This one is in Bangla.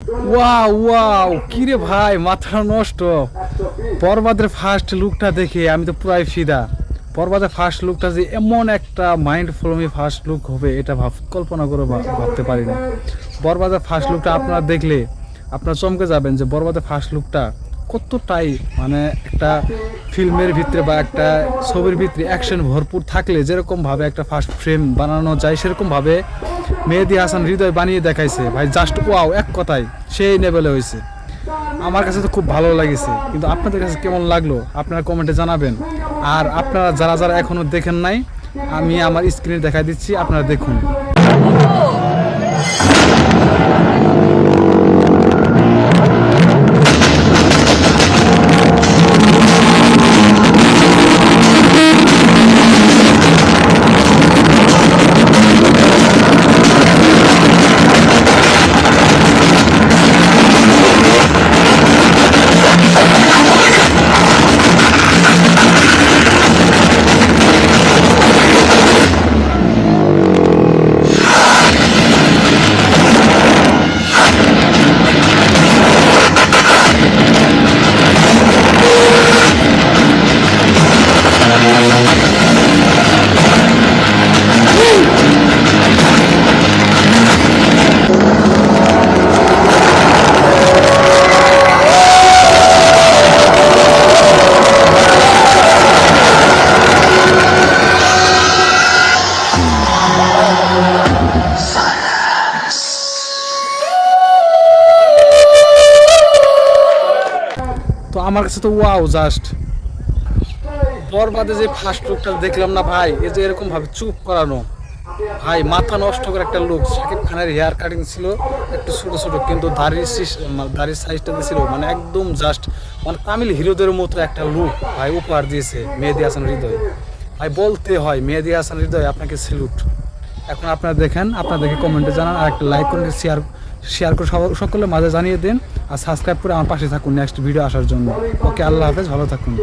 ওয়াও ওয়াও, কিরে ভাই, মাথা নষ্ট। বরবাদের ফার্স্ট লুকটা দেখে আমি তো পুরাই ফিদা। বরবাদের ফার্স্ট লুকটা যে এমন একটা মাইন্ড ফ্লোমি ফার্স্ট লুক হবে এটা কল্পনা করে ভাবতে পারি না। বরবাদের ফার্স্ট লুকটা আপনারা দেখলে আপনারা চমকে যাবেন যে বরবাদের ফার্স্ট লুকটা কতটাই মানে একটা ফিল্মের ভিতরে বা একটা ছবির ভিতরে অ্যাকশন ভরপুর থাকলে যেরকমভাবে একটা ফার্স্ট ফ্রেম বানানো যায় সেরকমভাবে মেহেদী হাসান হৃদয় বানিয়ে দেখাইছে ভাই। জাস্ট ওয়াও, এক কথায় সেই লেভেলে হয়েছে। আমার কাছে তো খুব ভালো লাগেছে, কিন্তু আপনাদের কাছে কেমন লাগলো আপনারা কমেন্টে জানাবেন। আর আপনারা যারা যারা এখনো দেখেন নাই, আমি আমার স্ক্রিনে দেখাই দিচ্ছি, আপনারা দেখুন। তো আমার কাছে তো ওয়াও, জাস্ট বরবাদে যে ফার্স্ট লুকটা দেখলাম না ভাই, এই যে এরকম ভাবে চুপ করানো ভাই, মাথা নষ্ট করে একটা লুক। শাকিব খানের হেয়ার কাটিং ছিল একটু ছোট ছোট, কিন্তু দাড়ির সাইজটা ছিল মানে একদম জাস্ট মানে তামিল হিরোদের মতো একটা লুক ভাই উপহার দিয়েছে মেহেদী হাসান হৃদয়। ভাই বলতে হয় মেহেদী হাসান হৃদয় আপনাকে স্যালুট। এখন আপনারা দেখেন, আপনারা দেখে কমেন্টে জানান, আর একটা লাইক করে শেয়ার করে সকলের মাঝে জানিয়ে দিন, আর সাবস্ক্রাইব করে আমার পাশে থাকুন নেক্সট ভিডিও আসার জন্য। ওকে, আল্লাহ হাফেজ, ভালো থাকুন।